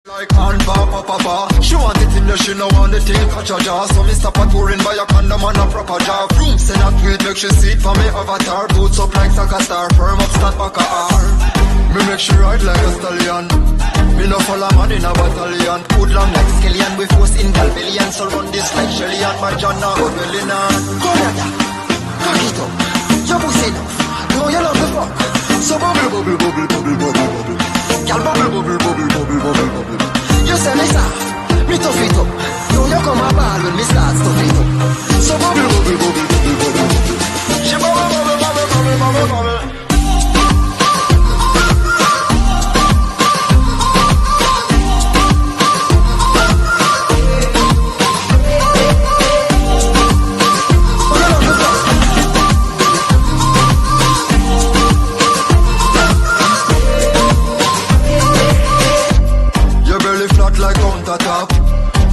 Like hand papa, she want it in the she no want the thing catch a jaw. So me stop a touring by a condom and a proper jaw. Room send a tweet make she see it for me avatar. Boots up like soccer star, firm up stand back a R. Me make she ride like a stallion. Me no follow man in a battalion. Put long like skeleton with force in Galvelian. So run this like Shelly and my John now good willing on. Go yada, cock it up, your pussy enough. No you love the fuck. So bubble bubble bubble bubble bubble bubble. Girl bubble bubble bubble bubble bubble bubble. You say me soft, me tough it up. Now you come a ball when me start stuff it up. So bubble bubble bubble bubble bubble bubble. She bubble bubble bubble bubble bubble bubble.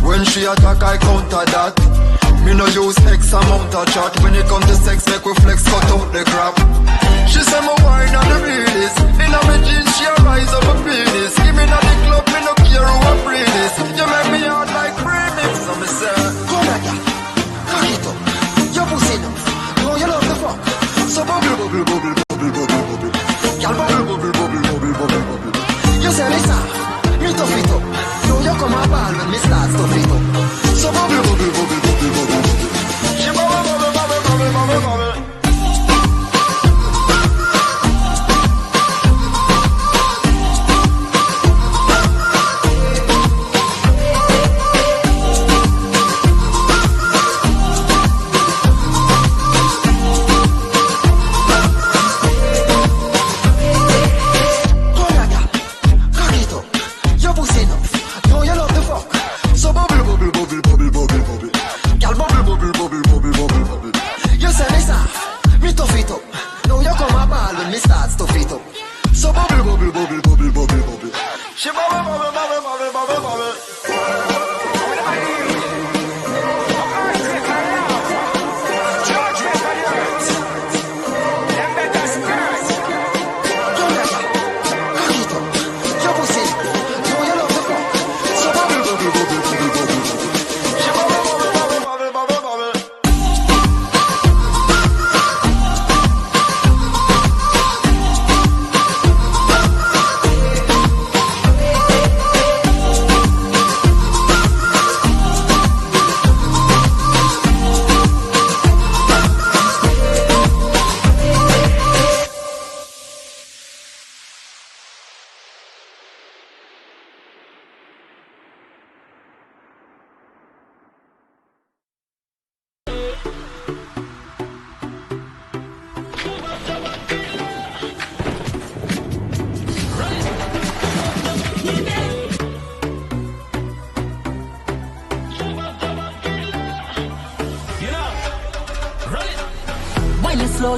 When she attack, I counter that. Me no use X amount of chat. When it come to sex, make we flex, cut out the crap. She say my wine on the realest. In a me jeans, she a rise up a penis. Give me na the club, me no care who a breed is. You make me hard like premix. So me say, come here, cock it up, your pussy enough. No, you love the fuck. So bubble, bubble, bubble, bubble, bubble, bubble. Girl bubble, bubble, bubble, bubble, bubble, bubble. You say me soft, me tough it up. You come a ball when me start stuff it up. So bubble, bubble, bubble, bubble, bubble, bubble. She bubble, bubble, bubble, bubble, bubble, bubble.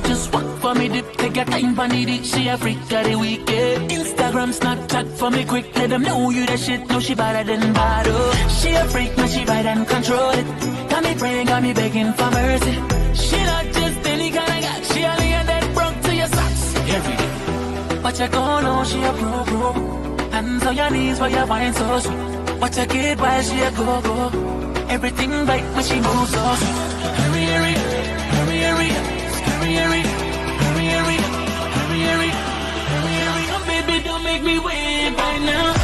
Just walk for me dip, take your time for it. She a freak of the weekend. Instagram, Snapchat for me quick. Let them know you the shit, know she better than bottle. She a freak, man, she ride and control it. Got me praying, got me begging for mercy. She not just any kind of guy. She only a dead broke to your socks every day. But you go know she a pro. Hands on your knees while you wine so sweet. Watch her kid while she a go. Everything right when she moves so sweet. Hurry, hurry, hurry, hurry. Hurry, oh, baby, don't make me wait right now.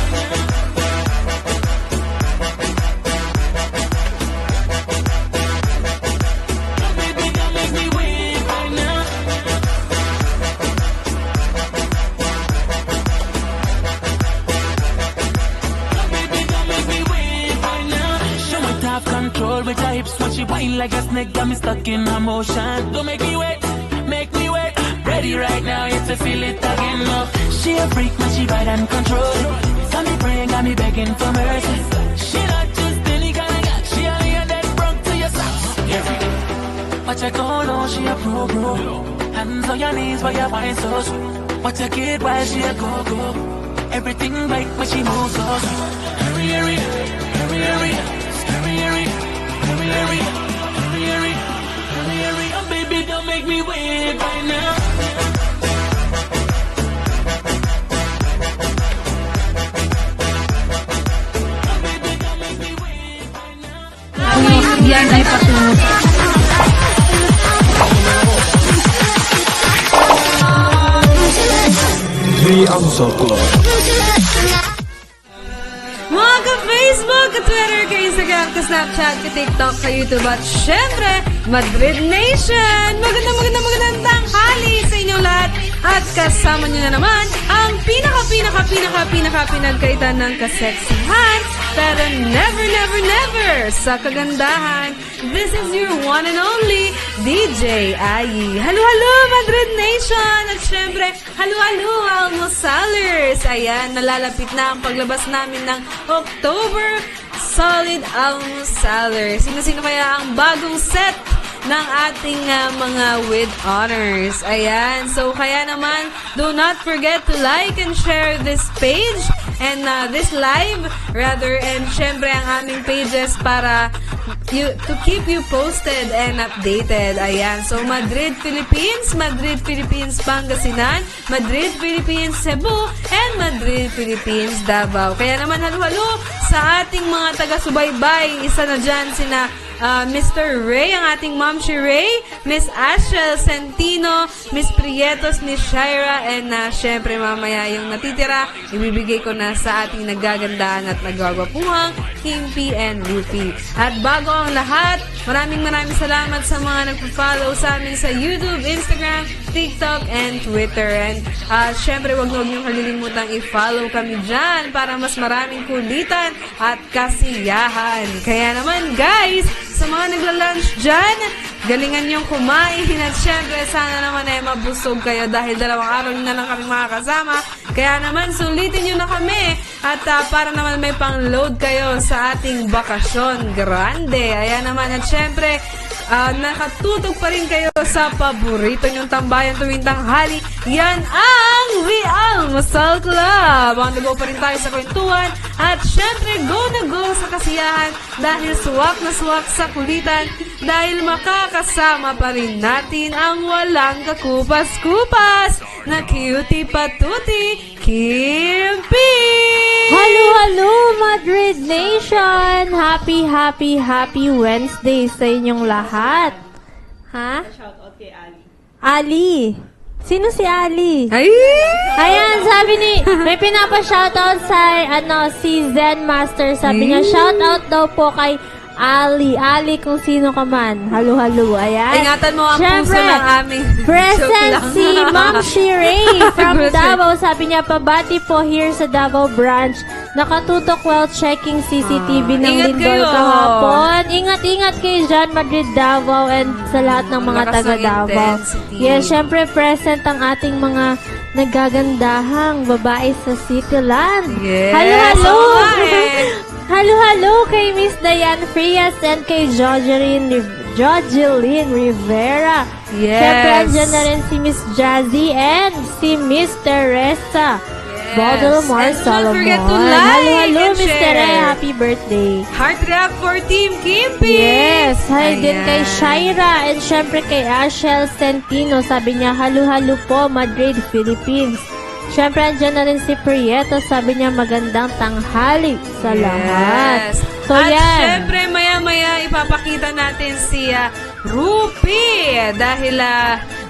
Oh, baby, don't make me wait right now. Oh, baby, don't make me wait right now. Show me top control with her hips when she whine like a snake. Got me stuck in her motion. Don't make me wait. Make me wait, ready right now, it's to feel it again. No. She a freak, man, she ride and control. Got me praying, got me begging for mercy. She not just any kind of guy. She only a dead broke to your socks every day. But you go know she a pro. Hands on your knees while you wine so sweet. Watch her kid while she a go. Everything right when she moves so sweet. Hurry, hurry, hurry, hurry, hurry, hurry, hurry, hurry, hurry, hurry, hurry. Oh, baby, don't make me wait right now. naman ay patungo. Mga ka-Facebook, ka-Twitter, ka-Instagram, ka-Snapchat, ka-TikTok, ka-YouTube at syempre, Madrid Nation! Magandang tanghali sa inyong lahat at kasama nyo na naman ang pinagkaitan ng kaseksihan pero never sa kagandahan. This is your one and only DJ Ayi. Halo, Madrid Nation! At syempre, halo, Almosalers! Ayan, nalalapit na ang paglabas namin ng October Solid Almosalers. Sino-sino kaya ang bagong set ng ating mga with honors? Ayan, so kaya naman, do not forget to like and share this page and this live, rather, and syempre ang aming pages para to keep you posted and updated. Ayan, so Madrid, Philippines, Pangasinan, Madrid, Philippines, Cebu, and Madrid, Philippines, Davao. Kaya naman halo-halo sa ating mga taga-subaybay. Isa na dyan sina Mr. Ray, ang ating mom si Ray, Miss Ashel Centino, Miss Prietos ni Shira, and syempre mamaya yung natitira, ibibigay ko na sa ating nagagandahan at nagwagwapuhang Kimpi and Rupi. At bago ang lahat, maraming salamat sa mga nagpo-follow sa amin sa YouTube, Instagram, TikTok, and Twitter. And syempre, huwag niyong kalilimutang i-follow kami dyan para mas maraming kulitan at kasiyahan. Kaya naman guys, sa mga nagla-lunch dyan, galingan niyong kumain at syempre sana naman ay mabusog kayo dahil 2 araw na lang kami makakasama. Kaya naman sulitin niyo na kami at para naman may pang-load kayo sa ating bakasyon grande. Ayan naman at syempre, nakatutok pa rin kayo sa paborito niyong tambayan tuwing tanghali. Yan ang The Almusal Club. On the go pa rin tayo sa kwentuhan at syempre go na go sa kasiyahan dahil swak na swak sa kulitan dahil makakasama pa rin natin ang walang kakupas-kupas na cutie patuti Kimpi! Halo, Madrid Nation! Happy Wednesday sa inyong lahat. Ha? Shoutout kay Ali. Sino si Ali? Ay! Ayan, sabi ni, may pinapa-shoutout sa, si Zen Master. Sabi niya, shoutout daw po kay Ali, kung sino ka man. Halo, ayan. Ingatan mo ang Siyempre, puso ng aming present si Ma'am Shirey from Present. Davao. Sabi niya, pabati po here sa Davao branch. Nakatutok while checking CCTV ng Ingat Lindol kayo. kahapon. Ingat kayo dyan, Madrid, Davao, and sa lahat ng mga Lakas ng taga-Davao. intensity. Yes, syempre present ang ating mga nagagandahang babae sa Cityland. Yes. Halo! Oo nga eh. Halo kay Miss Diane Frias and kay Jojeline Rivera. Yes. Syempre, andyan na rin si Miss Jazzy and si Miss Teresa. Baldomar And don't Solomon. forget to like Halo, and Miss share. Tere. Happy birthday. Heart react for Team Kimpi! Yes, hi din Ayan. kay Shaira and syempre kay Ashel Centino. Sabi niya, halo po, Madrid, Philippines. Syempre, andyan na rin si Prieto. Sabi niya, magandang tanghali sa lahat. So, At yan. syempre, maya-maya ipapakita natin si Rupi dahil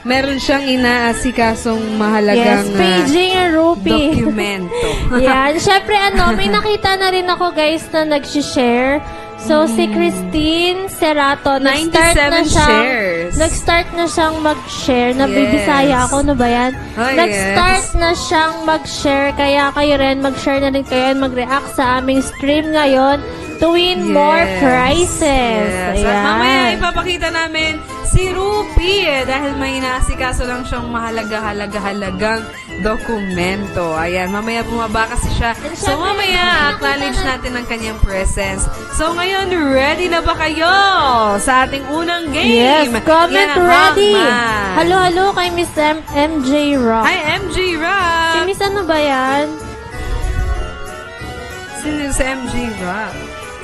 meron siyang inaasikasong mahalagang Yes, paging and Rupi. dokumento. Yan. Syempre, may nakita na rin ako, guys, na nag-share. So, si Christine Serato, 97 shares. Nag-start na siyang mag-share. Yes. Nabibisaya ako, no ba yan? Oh, Nag-start yes. na siyang mag-share. Kaya kayo rin, mag-share na rin kayo and mag-react sa aming stream ngayon to win more prizes. Yes. At Ayan. mamaya ipapakita namin si Rupi dahil may inaasikaso lang siyang mahalagang dokumento. Ayan, mamaya bumaba kasi siya. So mamaya acknowledge natin ang kanyang presence. So ngayon, ready na ba kayo sa ating unang game? Yes, comment Yan ang ready. hangman. Halo kay Miss MJ Rock. Hi, MG Si Rock! Miss ano ba yan? Sino si MG Rock?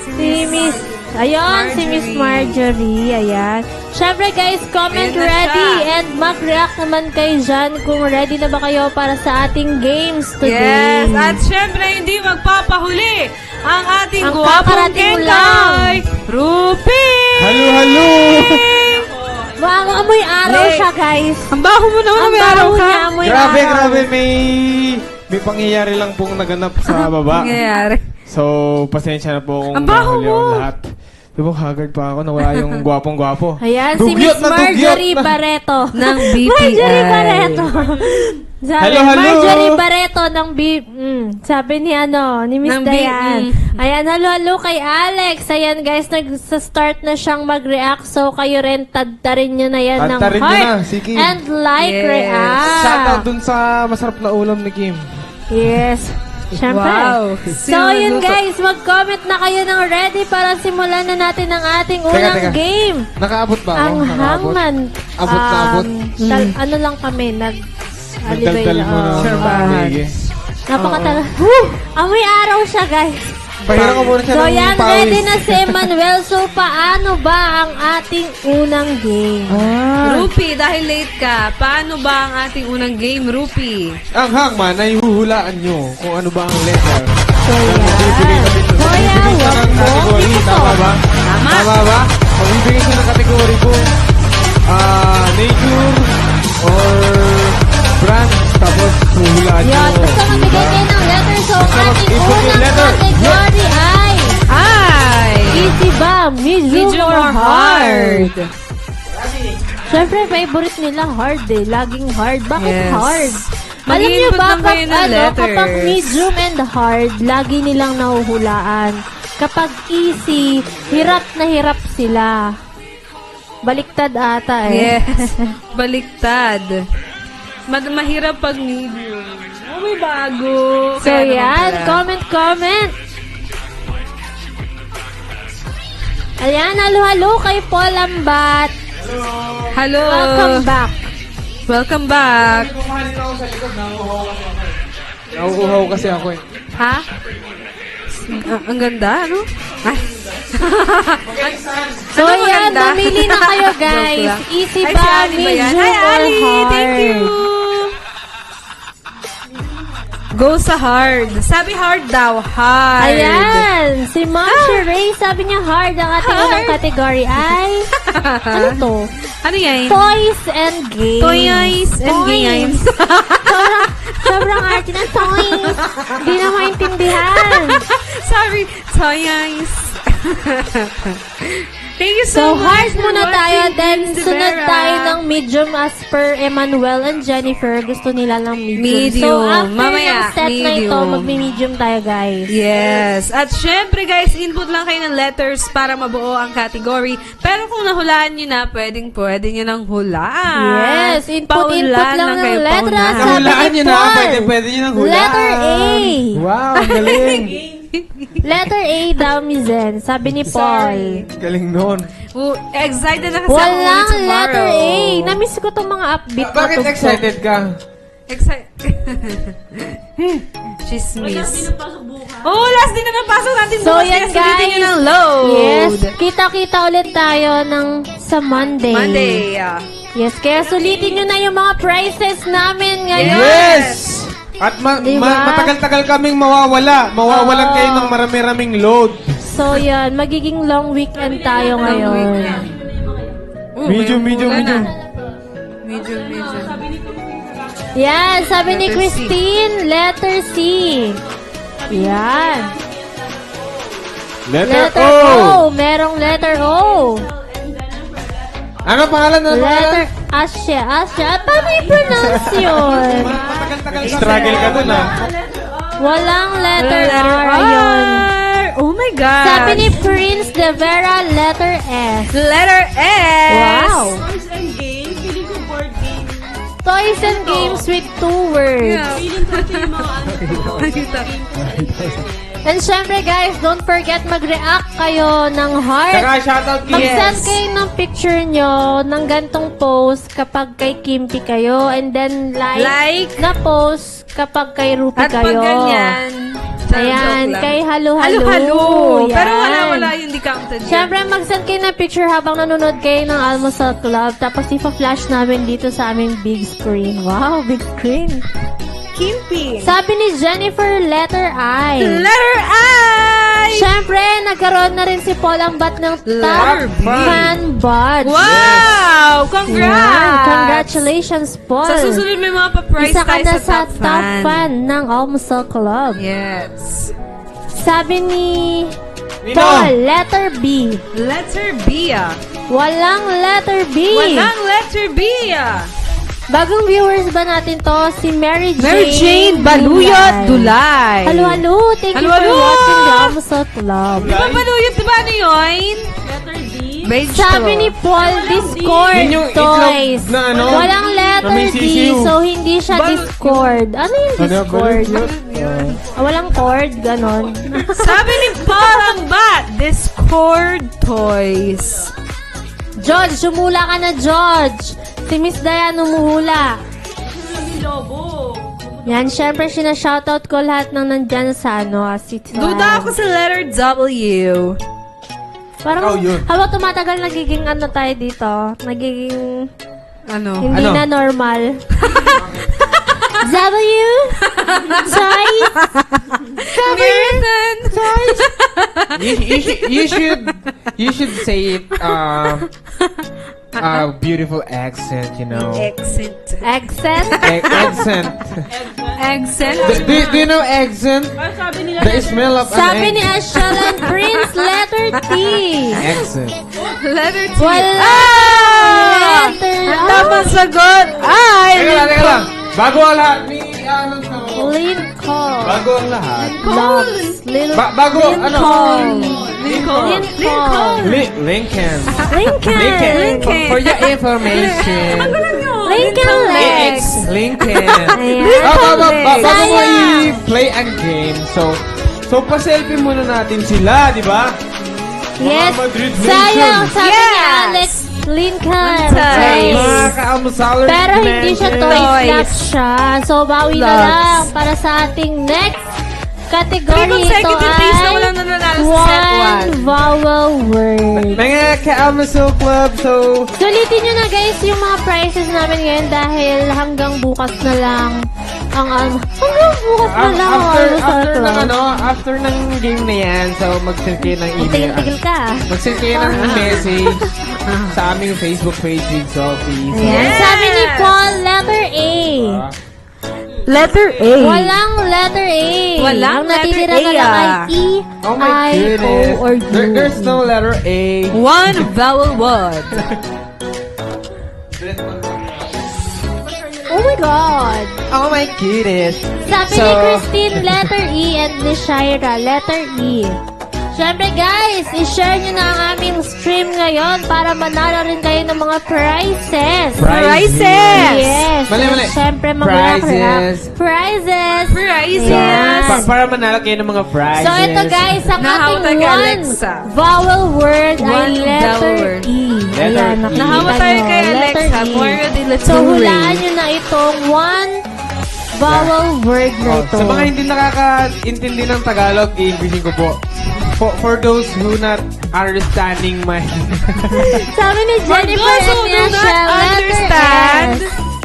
Si Miss... Ayun, si Miss Marjorie. Ayan. Syempre guys, comment Ayan na ready siya. and mag-react naman kayo dyan kung ready na ba kayo para sa ating games today. Yes, at syempre hindi magpapahuli ang ating Ang guwapong kakarating Kentoy, lang. Rupi! Halo! Bang, amoy araw siya, guys. Ang baho mo naman, Ang may araw baho ka. niya, amoy Grabe, araw. grabe. May pangyayari lang pong naganap sa baba. Nangyayari. So, pasensya na po kung Ang baho nahuli mo. ako lahat. Diba, haggard pa ako. Nawala yung gwapong-gwapo. Ayan, si Dugyot Miss na dugyot Marjorie na. Barreto. Ng BPI. Marjorie Barreto. Sabi, Hello, hello. Marjorie Barreto ng sabi ni ni Miss Ng Dayan. Ayan, hello kay Alex. Ayan guys, nag-start na siyang mag-react. So, kayo rin, tadtarin nyo na yan ng Tadtarin nyo heart. na, sige. And like, Yes. react. Shoutout dun sa masarap na ulam ni Kim. Yes. Siyempre. Wow. So, yun guys, mag-comment na kayo ng ready para simulan na natin ang ating unang teka. game. Nakaabot ba ako? Ang Nakaabot? hangman. Abot na abot. Ano lang kami, alibay Nagdaldal na. mo na. Sure, Sige. Napakatagal. Amoy araw siya, guys. Pahiram ko muna siya So, ng yan, pawis. ready na si Emmanuel. So, paano ba ang ating unang game? Rupi, dahil late ka, paano ba ang ating unang game, Rupi? Ang hangman ay huhulaan nyo kung ano ba ang letter. So, yan. Kuya, Magbibigay siya wag ng mo. kategory. Ito. Tama ba? Tama. Tama ba? Magbibigay siya ng kategory kung nature or brand. Tapos huhulaan nyo. Yan, basta magbigay kayo ng letter. So, ang Basta ating mag-input yung unang letter. category ay Ay! easy ba? Medium, Medium or or hard? hard? Siyempre, favorite nila hard eh. Laging hard. Bakit Yes. hard? Alam niyo Mag-input ba, lang kayo ng letters. kapag medium and hard, lagi nilang nahuhulaan. Kapag easy, hirap na hirap sila. Baliktad ata eh. Yes. Baliktad. Mahirap pag medium. Oh, may bago. So Kaya naman yan, pala. comment. Ayan, halo-halo kay Paul Ambat. Hello. Welcome back. Welcome back. Nauuhaw kasi ako eh. Ha? Ang ganda, ano? Ay. So Ano yan, maganda? mamili na kayo Joke guys. lang. Easy Ay, ba, si Ali ba yan? medium Hi, or Ali! hard? Thank you! Go sa hard. Sabi hard daw. Hard. Ayan, si Mom Sheree, sabi niya hard. Ang ating Hard. unang category ay, ano to? Ano yan? Toys and games. Toys and games. Sobrang arte ng toys. Hindi na maintindihan. Sorry. Toys. Thank you So, so, much. hard for muna tayo, watching then Miss sunod Rivera. tayo ng medium as per Emmanuel and Jennifer. Gusto nila ng medium. Medium. So, after Mamaya, ng set na ito, medium. magmi-medium tayo, guys. Yes. At syempre guys, input lang kayo ng letters para mabuo ang category. Pero kung nahulaan nyo na, pwede nyo nang hulaan. Yes, input lang ng kayo, letra. paunahan. Sabi Nahulaan ni nyo na. Paul. Pwede nyo nang hulaan. Letter A. Wow, ang galing. Letter A daw, Mizen. Sabi ni Paul. Galing nun. Excited na kasi Walang ako tomorrow. letter A. Namiss ko itong mga upbeat na Bakit tugtog. excited ka? Chismis. Oh, last din na napasok natin. So, bukas, yan, kaya sulitin guys. nyo ng load. Yes, kita-kita ulit tayo sa Monday. Monday. Yes, kaya sulitin nyo na yung mga prizes namin ngayon. Yes! At Diba? matagal-tagal kaming mawawala. Mawawalan Oo. kayo ng marami-raming load. So, yan, magiging long weekend tayo ngayon. Medium. Medium. Yan, sabi ni Letter C. Christine, letter C. Yan. Letter Letter O. O. Merong letter O. Ano pangalan? Letter Asya. Paano i-pronounce yun? Matagal-tagal struggle ka dun ah. Walang letter R. Ayun. Oh my God. Sabi ni Prince De Vera, letter S. Letter S. Wow. Toys and games with 2 words. And syempre guys, don't forget mag-react kayo ng heart. Saka shoutout Mag-send kayo ng picture nyo ng gantong post kapag kay Kimpi kayo. And then like na post kapag kay Rupi At pag kayo. ganyan, Ayan, joke lang. kay halo-halo. Halo-halo. Yan. Pero wala yung di counted yan. Siyempre, mag-send kayo ng picture habang nanonood kayo ng Almusal Club. Tapos ipa-flash namin dito sa aming big screen. Wow, big screen. Kimpi. Sabi ni Jennifer, letter I. Letter I. Bye! Syempre, nagkaroon na rin si Paul Ambat ng Letter top B. fan badge. Wow! Congrats! Yan. Congratulations, Paul. Sa susunod may mga pa-prize Isa ka tayo na sa top fan. ng Almusal Club. Yes. Sabi ni Nino. Paul, letter B. Letter B, ah. Walang letter B. Walang letter B, ah. Bagong viewers ba natin to? Si Mary Jane. Mary Jane Baluyot Dulay. Halo, halo. Thank you Halo, for halo. watching the Almusal Club. Di ba Baluyot? Di ba ano yun? Letter D. Vegetable. Sabi ni Paul, Discord Yun yung itlog toys. na ano? Walang Na letter may D, sisiw. so hindi siya Discord. Ano yung Discord? Walang cord, ganon. Sabi ni Paul Ambat, Discord Toys. George, sumula ka na, George. Si Miss Dayan umuhula. Yan, syempre, sinashoutout ko lahat ng nandyan sa si Twan. Duda ako sa letter W. Parang, Ikaw yun. habang tumatagal, nagiging ano tayo dito? Nagiging Ano? hindi Ano? na normal. W? Toys? Nathan! Toys? You should say it beautiful accent, you know. Accent. Accent? Accent. Accent? Do you know accent? The smell of Sabi an ni egg. Ashalan Prince, letter T. Accent. Letter T. Wala! Letter Ang tamang sagot ay... Teka lang. Bago ang lahat, may ano to. Lincoln. Bago ang lahat. Loves. Bago, ano? Lincoln. Lincoln. Lincoln. For your information. Lincoln Lex. It's Lincoln. Ayan. Bago mo Sayang. i-play ang game, so pa-selfie muna natin sila, di ba? Yes. Madrid Sayang, Nation. sabi ni Yes. Alex Lincoln. Toys. Mga ka-almusalers. Pero hindi siya toy Toys. flap siya. So, bawi na Flops. lang para sa ating next category. Three Ito consecutive days na ay walang nananalo sa set one vowel word. Mga ka-almusal club, so Sulitin nyo na guys yung mga prizes namin ngayon dahil hanggang bukas na lang ang hanggang bukas na lang ang after ng game na yan, so mag-send kayo ng email. Tigil-tigil ka. Mag-send kayo ng message sa aming Facebook page with Sophie. So, Yes. Sabi ni Paul, letter A. Letter A. Walang letter A. Walang ang natitira letter na A, lang ay ah. E, oh my I, O, goodness. or U. There's no letter A. One vowel word. Oh my God. Oh my goodness. Sabi ni Christine, letter E, and ni Shaira, letter E. Siyempre guys, i-share nyo na ang aming stream ngayon para manalo rin kayo ng mga prizes. Prizes. Yes. Mali. Siyempre, Prizes. Prizes. Prizes. Yes. Para manalo kayo ng mga prizes. So ito guys, ang Nahaw ating tayo, one Alexa. vowel word ay One letter vowel word. E. Letter Ayan, E. nakita Nahawa tayo nyo, kay letter Alexa. E. More ready, let's So, do it. hulaan nyo na itong one vowel word na ito. Sa mga hindi nakakaintindi ng Tagalog, i-Englishin ko po. For those who not understanding my... Sabi ni Jennifer those who and do not Michelle, letter understand,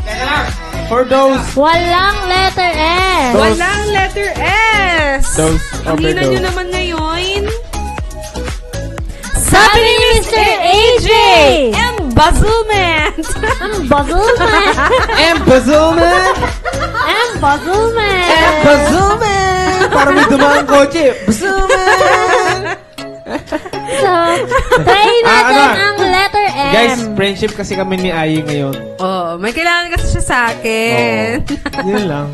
S. For those... Walang letter S. Walang letter S. Those Ang hina nyo overdose. naman ngayon. Sabi ni Mr. AJ. Embezzlement. Embezzlement. Embezzlement! Embezzlement. Embezzlement! Para may dumaan kotse. Embezzlement! So, try natin ano? ang letter M. Guys, friendship kasi kami ni Ayi ngayon. Oh, may kailangan kasi siya sa akin. Yun lang.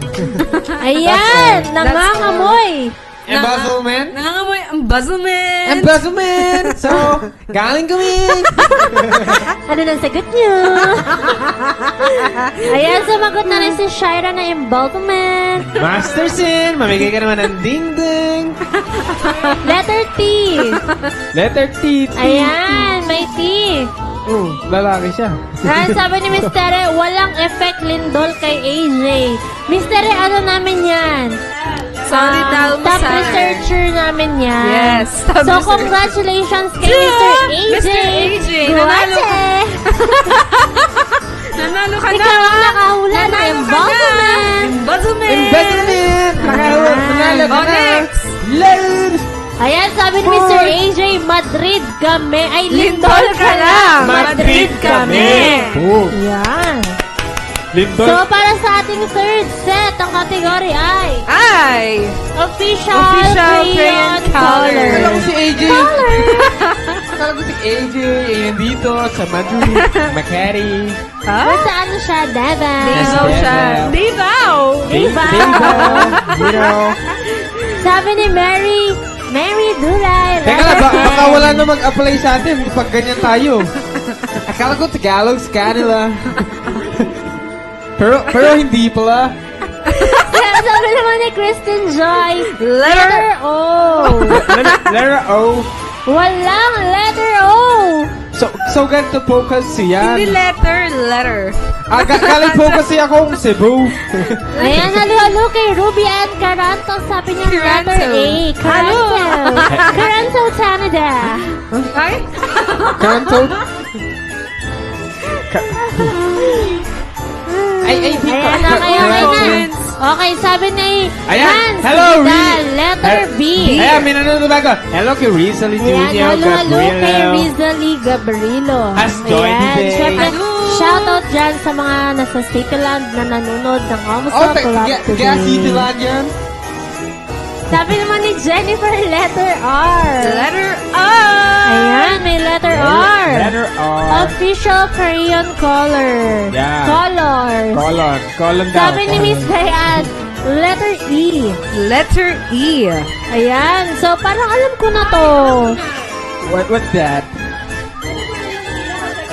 Ayan, nangangamoy. Embezzlement? Nangangamoy embezzlement. Embezzlement! So, galing kami! Ano nang sagot niyo? Ayan, sumagot na rin si Shaira na embezzlement. Master Sin, mamigay ka naman ng ding-ding! Letter T. Letter T. Ayan, may T. Lalaki siya. Ayan, sabi ni Miss Tere, walang effect lindol kay AJ. Miss Tere, ano namin yan? Sorry, Dalma, Top sir. researcher namin yan. Yes, top So, researcher. congratulations kay Yeah, Mr. AJ. Mr. AJ, nanalo ka. Guwache. Nanalo ka na. Ikaw ang nakahula ng Nanalo ka na. embezzlement. Embezzlement. Embezzlement! Nanalo Oh, ka na! next. Load! Ayan, sabi ni Mr. AJ, Madrid kami. Ay, Lindol ka lang. Madrid kami. Oh, Yan. Lindol. So, para sa ating third set, ang category ay Ay! Official Crayon Color. Akala ko si AJ. Color. Akala ko si AJ. Nandito sa Madrid. Makati. Ha? Basta ano siya, Devon. Divaw siya. Divaw! Divaw. Sabi ni Mary Duray. Teka lang, baka wala na mag-apply sa atin pag ganyan tayo. Akala ko Tagalog sa kanila. pero hindi pala. Sabi naman ni Kristen Joy, letter O. Letter O. Walang letter O. So ganito po kasi Hindi yan. letter. Galing po kasi akong Cebu. Ayan, halo-halo kay Ruby Ann Caranto. Sabi niya letter A. Caranto. Caranto, Canada. Ay? Kanto. Ay, di ko. Ayan na, ayan na. Okay, sabi ni Ayan, Hans hello, Vidal, letter B. Ayan, may nanonood ba ako? Hello kay Rizal Ayan, Junior halo-halo kay Gabriel. Rizali Gabrielo. Has joined Ayan, today. syempre, Hello. shoutout dyan sa mga nasa Cityland na nanonood ng Kamusta Oh, Club gas today. dito lang yan. Sabi naman ni Jennifer, letter R. Letter R! Ayan, may letter R. Letter R. Official Crayon Color. Yeah. Colors. Colon daw. Sabi ni Miss Diane, letter E. Letter E. Ayan, so parang alam ko na to. What's that?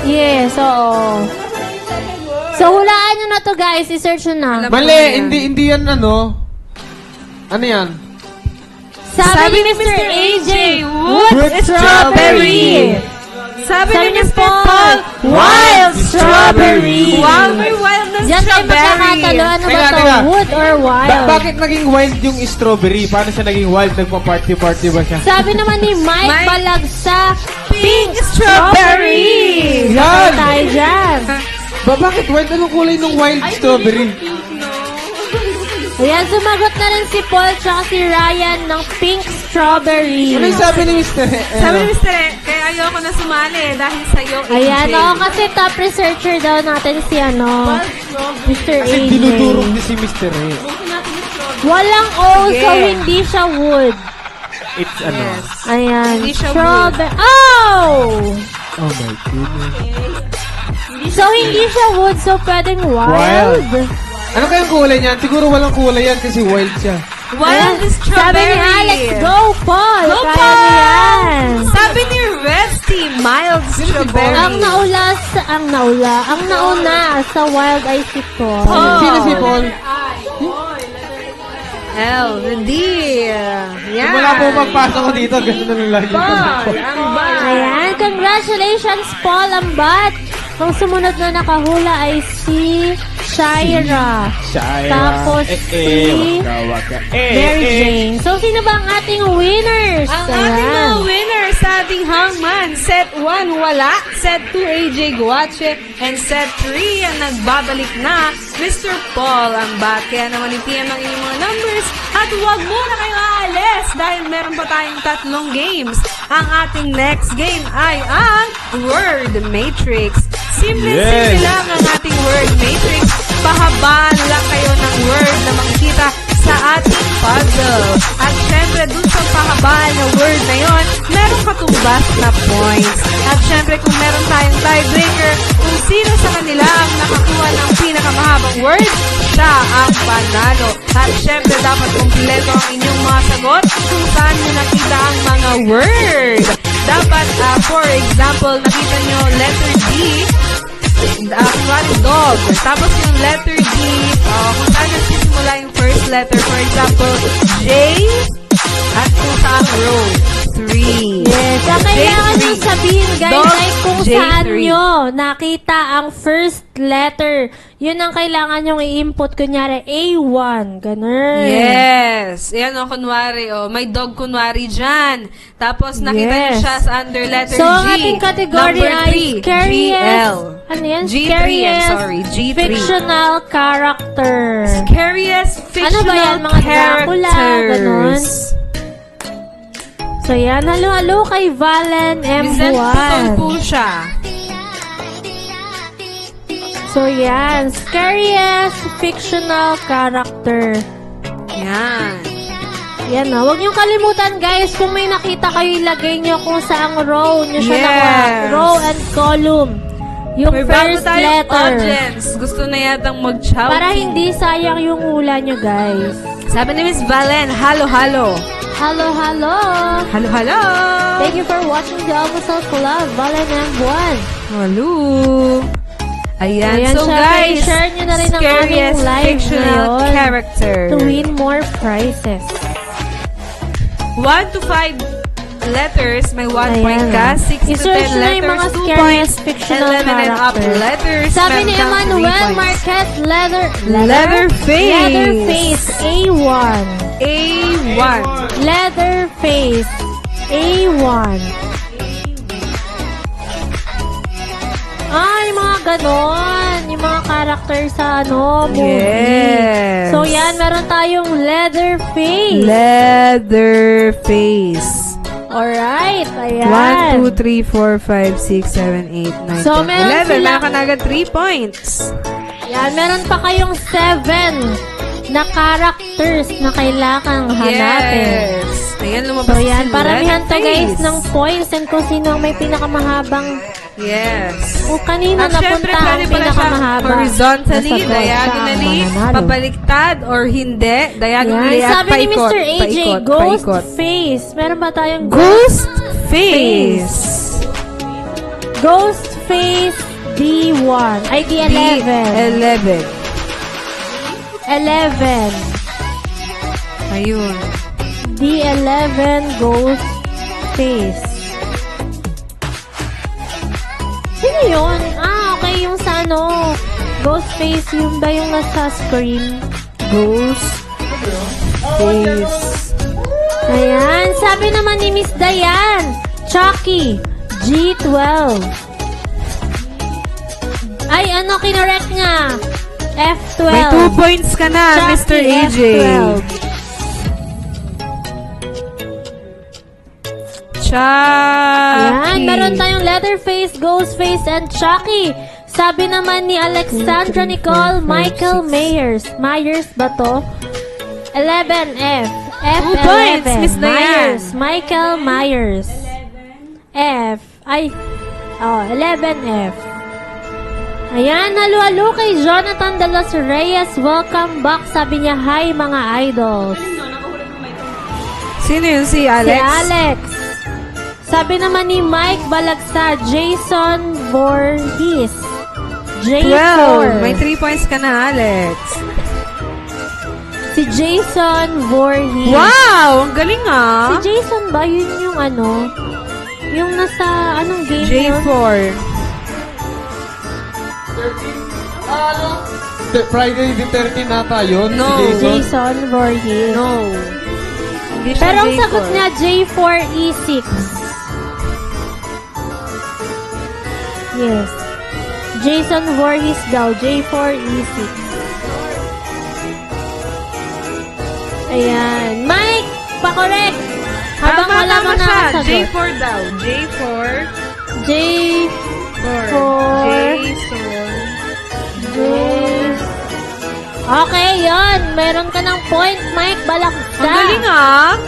Yes, oo. So, hulaan nyo na to, guys. I-search nyo na. Alam- Mali, hindi yan ano. Ano yan? Sabi ni Mr. AJ, wood Wood strawberry. Sabi ni ni Mr. Paul, Paul, wild strawberry. Wow, may wild na Diyan tayo strawberry. magkakatalo. Ano ba Teka, to? teka. Wood or wild? Bakit naging wild yung strawberry? Paano siya naging wild? Nagpa-party ba siya? Sabi naman ni Mike Mike, Balagsa, Pink strawberry. Yan! tayo dyan. Bakit wild? Anong kulay ng wild strawberry? Ayan, sumagot na rin si Paul tsaka si Ryan ng pink strawberry. Ano yung sabi ni Mr. Sabi ni Mr. E, kaya ayoko na sumali dahil sa'yo, Ayan, AJ. oo, kasi top researcher daw natin si Mr. Kasi AJ. dinudurog ni si Mr. E. Walang O, Sige. so hindi siya wood. It's ano? Ayan, Hindi siya strawberry. Oh! Oh my goodness. So, hindi siya wood, so pwedeng wild. Ano kayang kulay niyan? Siguro walang kulay yan kasi wild siya. Wild Sabi strawberry. ni Alex, go Paul! Go, Kaya Paul! mo yan. Sabi ni Resty, mild strawberry. Ang nauna sa wild ay si Paul. Paul. Sino si Paul? L, D. Yan. Wala po magpasok ko dito. Ganun na lang lagi. Paul, ang bad. Ayan, congratulations Paul Ambat. Ang sumunod na nakahula ay si Shaira. Tapos si Mary Jane. So, sino ba ang ating winners? Ang ating mga winners sa ating hangman. Set 1, wala. Set 2, AJ Guache. And set 3, ang nagbabalik na, Mr. Paul ang bat. Kaya naman i-PM ang inyong mga numbers. At huwag muna kayo aalis dahil meron pa tayong 3 games. Ang ating next game ay ang Word Matrix. Simple-simple lang ang ating Word Matrix. Pahabaan lang kayo ng word na makikita sa ating puzzle. At syempre, dun sa pahabaan na word na yon, meron katumbas na points. At syempre, kung meron tayong tiebreaker, kung sino sa kanila ang nakakuha ng pinakamahabang word, siya ang panalo. At syempre, dapat kumpleto ang inyong mga sagot kung saan nyo nakita ang mga word. Dapat, for example, nakita nyo letter D, kunwari dog. Tapos yung letter D, kung saan nagsisimula yung first letter, for example, J, at kung saan row, 3. Yes, ang kailangan J3. nyo sabihin guys Dog, ay kung J3. saan nyo nakita ang first letter. Yun ang kailangan nyong i-input. Kunyari, A1. Ganun. Yes. Yan o, kunwari, may dog kunwari dyan. Tapos nakita niyo Yes. siya sa under letter So, G. ang ating category Number ay 3, scariest, GL. ano yan? G3, I'm Scariest sorry, G3. fictional character. Scariest fictional Ano ba yan? Mga Dracula, characters. ganon? So, So yan, halo-halo kay Valen Vincent M1. po siya. So yan, scariest fictional character. Yan. Yan na. Huwag niyong kalimutan guys, kung may nakita kayo, ilagay niyo kung saang row niyo siya Yes. row and column. Yung May bago first tayong letter. audience. Gusto na yatang mag-chow. Para hindi sayang yung hula niyo guys. Sabi ni Miss Valen, halo-halo. Hello, hello! Halo-halo! Thank you for watching the Almasal Club, Valen M1. Halo! Ayan, Ayan so siya, guys, i-share nyo na rin ang scariest aming live fictional ngayon character. to win more prizes. 1 to 5 letters, may 1 Ayan. point ka. 6 to 10 I-search na yung mga letters, 2 scariest points. fictional 11 and up character. letters, Sabi ni meron kang 3 Emmanuel points. Marquez, Leatherface. Leatherface. A1. A1. Leatherface, A1. Yung mga ganon. Yung mga character sa movie. Yes. So yan, meron tayong Leatherface. Leatherface. Alright, ayan. 1, 2, 3, 4, 5, 6, 7, 8, 9, So, 10, meron 11. silang- Meron ka na agad 3 points. Yan, meron pa kayong 7 na characters na kailangang hanapin. Yes. Ayan, lumabas So yan, si paramihan to guys Leatherface. ng points and kung sino ang may pinakamahabang Yes. kung kanino At syempre, napunta ang pwede pala siya pinakamahaba. horizontally, Nasagot siya ang diagonally, mananalo. pabaliktad, or hindi. Diagonally Yan, at sabi ni paikot. Mr. AJ, Paikot, Ghost paikot. Face. Meron ba tayong Ghost Face. Ghost Face D1. Ay, D11. 11. 11. Ayun. D11 Ghost Face. Sino yun? Okay, yung sa ano, Ghost Face, yung ba yung nasa screen? Ghost Face. Ayan, sabi naman ni Miss Diane, Chucky, G12. Ay, ano, kinorek niya? F12. May 2 points ka na, Mr. Chucky, AJ. F12. Chucky. Ayan, meron tayong Leatherface, Ghostface, and Chucky. Sabi naman ni Alexandra Nicole, Michael Myers. Myers ba to? 11F. F11. 2 points, Miss Diane. Myers. Michael Myers. F. Ay. 11F. Ayan, halo-halo kay Jonathan de los Reyes. Welcome back. Sabi niya, hi mga idols. Sino yun? Si Alex? Si Alex. Sabi naman ni Mike Balagsa, Jason Voorhees. J4. 12. May 3 points ka na, Alex. Si Jason Voorhees. Wow! Ang galing Si ah! Jason ba? Yun yung ano? Yung nasa, anong game yun? J4. Friday the 13 nata yun. No. Si Jason. Jason Voorhees. No. Hindi siya Pero ang J4. sagot niya, J4E6. Yes. Jason Voorhees daw, J4E6. Ayan. Mike, pakorek! Habang Tama, wala mo tama siya. nakasagot. J4 daw. J4. J4. Jason. Okay, yon. Meron ka ng point, Mike Balakda. Ang galing ah!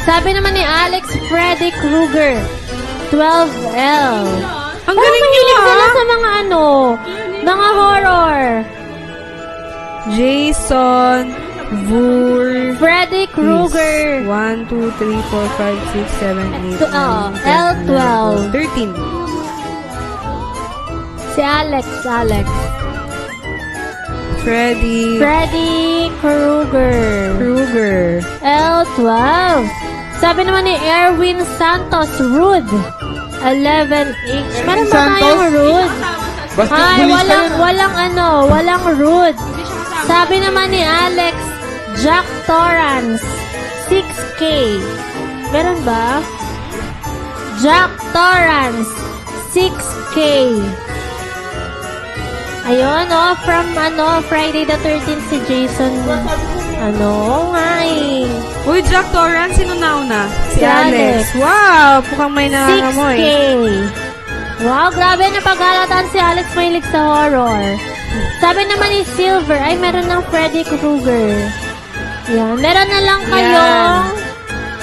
Sabi naman ni Alex Freddy Krueger, 12L. Ang Parang galing niyo mahilig sila ah! sa mga ano, mga horror. Jason Voorhees. Freddy Krueger. 1, 2, 3, 4, 5, 6, 7, 8, 9, 10, L12. 13. Si Alex. Freddy Freddy Krueger. Krueger. L12. Sabi naman ni Erwin Santos, Rude. 11H. Meron ba Santos? tayong Rude? Ay, Basketballista yun. walang Rude. Sabi naman ni Alex, Jack Torrance, 6K. Meron ba? Jack Torrance, 6K. Ayun, from Friday the 13th si Jason. Oo nga eh. Uy, Uy, Jack Torrance, sino nauna? Si Alex. Wow, mukhang may 6K. nangangamoy. Wow, grabe na paghalataan si Alex mahilig sa horror. Sabi naman ni Silver, ay meron ng Freddy Krueger. Yan. Meron na lang kayong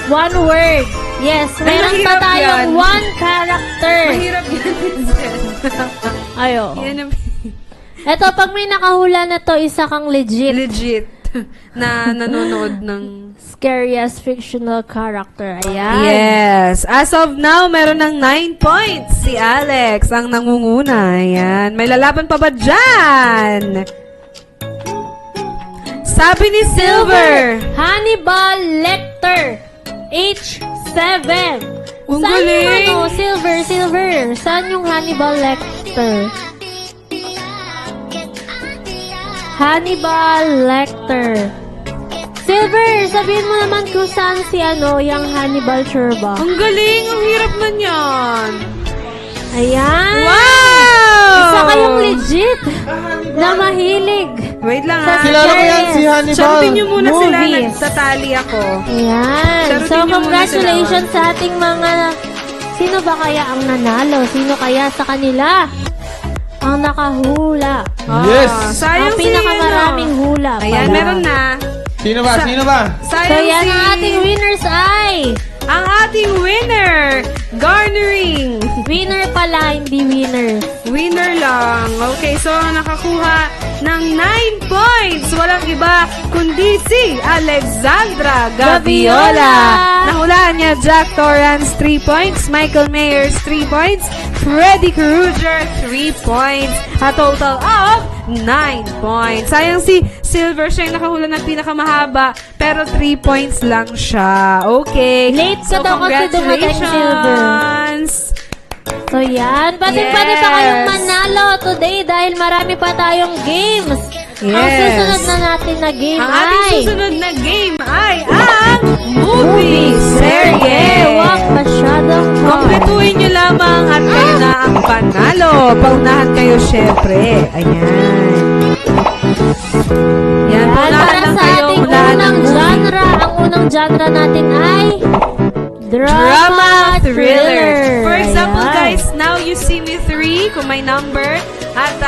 one word. Yes, meron pa mahirap tayong yan. one character. Mahirap yan, Vincent. Ayo. Yan ang Eto, pag may nakahula na to, isa kang legit. legit na nanonood ng... Scariest fictional character. Ayan. Yes. As of now, meron ng 9 points si Alex ang nangunguna. Ayan. May lalaban pa ba dyan? Sabi ni Silver. Hannibal Lecter. H7. Ang Saan galing. yung Silver? Saan yung Hannibal Lecter? Hannibal Lecter. Silver, sabihin mo naman kung saan si yung Hannibal Sherba. Ang galing. Ang hirap man yan. Ayan. Wow! Isa kayong legit na mahilig. Wait lang Sa ha. Kilala ko yan si Hannibal. Sagutin niyo muna sila. Movies. Nagtatali ako. Ayan. Sagutin So, niyo muna congratulations sa ating mga... Sino ba kaya ang nanalo? Sino kaya sa kanila ang nakahula? Yes! Sayang Ang pinakamaraming hula. Ayan, pala. meron na. Sino ba? So, Sayang yan si... ang ating winners ay... Ang ating winner, garnering. Winner pala, hindi winner. Winner lang. Okay, so nakakuha ng 9 points. Walang iba kundi si Alexandra Gaviola. Nahulaan niya Jack Torrance 3 points, Michael Myers 3 points, Freddy Krueger 3 points. A total of 9 points. Sayang si Silver, siya yung nakahula ng pinakamahaba, pero 3 points lang siya. Okay. Late ka daw kasi dumating, Silver. Congratulations. So, yan. Pati-pati pa Yes. kayong manalo today dahil marami pa tayong games. Ang Yes. susunod na natin na game Ang ating ay... susunod na game ay ang movie serye. Huwag masyadong hard. Kompletuhin nyo lamang at kayo na ang panalo. Paunahan kayo syempre. Ayan. Yan, Yan, paunahan para lang sa kayo. ating Unahan ng unang movie. genre, ang unang genre natin ay Drama thriller. For example, Ayan. guys, Now You See Me 3, kung may number. At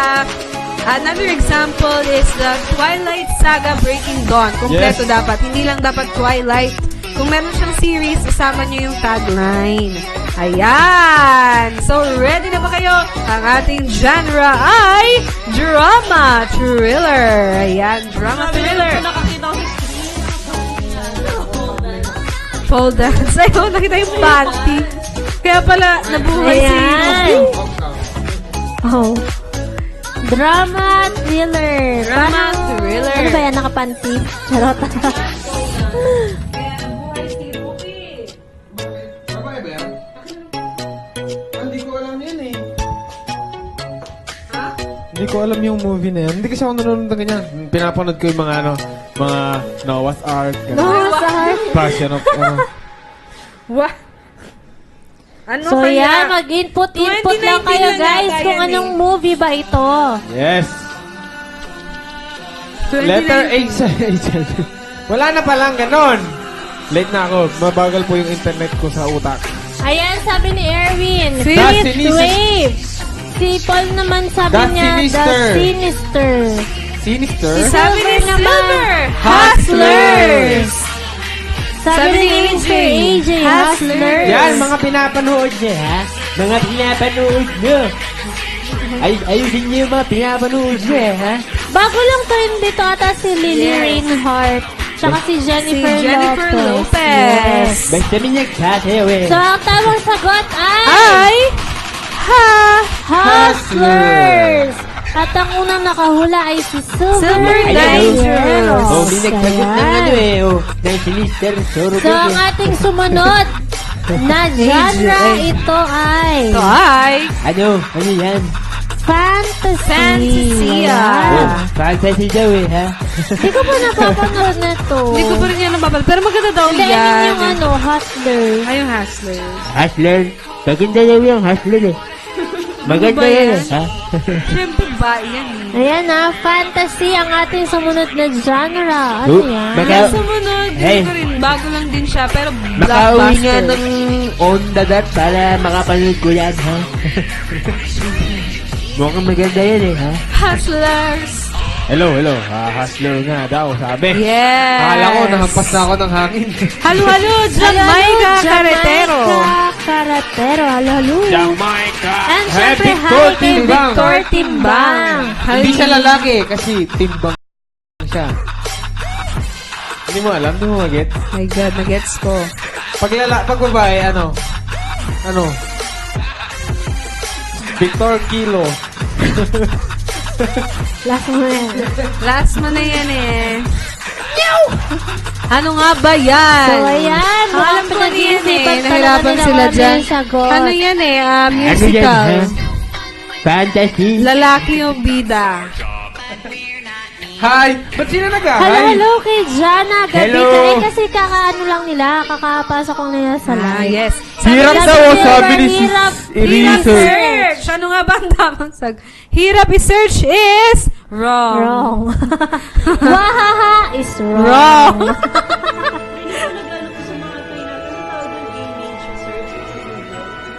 another example is the Twilight Saga Breaking Dawn. Kompleto Yes. dapat. Hindi lang dapat Twilight. Kung meron siyang series, isama niyo yung tagline. Ayan! So, ready na ba kayo? Ang ating genre ay Drama Thriller. Ayan, Drama Thriller. Pole dance. Ayaw, nakita yung panty. Kaya pala, nabuhay si Ayan. Ruby. Oh. Drama thriller. Drama Parang- thriller. Ano ba yan? Nakapanty? Charot. Hindi ko alam yun eh. Hindi ko alam yung movie na yan. Hindi kasi ako nanonood ng ganyan. Pinapanood ko yung mga Noah's Ark. Noah's Ark. Passion of, What? Ano So kaya? yan, mag-input lang 2019 kayo lang guys yata kung yan anong eh. movie ba ito. Yes. Letter H. Wala na palang ganon. Late na ako. Mabagal po yung internet ko sa utak. Ayan, sabi ni Erwin. The Fifth Sinister. Wave. Si Paul naman sabi The niya, Sinister. The Sinister. Sinister? Sabi ni Silver naman. Silver, Hustlers. Sabi Sabi ni ni AJ, AJ, Hustlers. Yan, mga pinapanood niya, ha? Mga pinapanood niyo. Ayusin niyo yung mga pinapanood niya, ha? Bago lang trend dito ata si Lily Yes. Reinhardt. Tsaka si Jennifer, Si Jennifer Lopez. Yes. Basta minagsasayaw, eh. So, ang tamang sagot ay... Ay, Hustlers! At ang unang nakahula ay si Silver Dangerous. Oh, may nagsagot ng Ayan. ano, eh. Oh, ng Sinister Sorrow. So, ang ating sumunod na genre ito ay ito ay Ano yan? fantasy. Fantasy, Ayan. Oh, fantasy daw, eh, ha? Hindi ko pa napapanood na to. Hindi ko pa rin yan nababal. Pero maganda daw Hindi, I mean yan. yung Hustler. Ay, yung Hustlers. Hustler. Maganda daw yung Hustler, eh. Maganda ba yan, yan? ha? Siyempre ba yan eh. Ayan na, fantasy ang ating sumunod na genre. Ano Oh, yan? baka- Sumunod, Hey. hindi ko rin, bago lang din siya, pero Makauwi nga blockbuster. ng on the dot para makapanood ko yan, ha? Mukhang maganda yan, eh, ha? Hustlers. Hello. Hustler nga daw, sabi. Yes. Akala ko, nahampas na ako ng hangin. Halo-halo, Jamaica Carretero. Karatero, halo-halo. Jamaica. And syempre, Victor hi kay Timbang. Victor Timbang. Hindi siya lalaki kasi timbang siya. Hindi mo alam, hindi mo mag-get. My God, nagets ko. Pag babae, ano? Victor Kilo. Last mo na yan. Last mo na yan eh. Ano nga ba yan? So, ayan. Alam ko na yan eh. Pinag-iisipan pa Nahirapan naman sila nila dyan. kami sagot. Ano yan eh? Ano yan, Musical. ha? Fantasy. Lalaki yung bida. Hi! Ba't sila nag-hi? Hello kay Jana. Gabi Hello. ka. Eh, kasi kakaano lang nila. Kakapasok lang nila sa Ah, live. yes. Hirap Sabi daw, nila, sabi ni hirap. Research. Search. Ano nga ba ang tamang sag? Hirap i-search is wrong. Wrong. Wahaha is wrong. Wrong.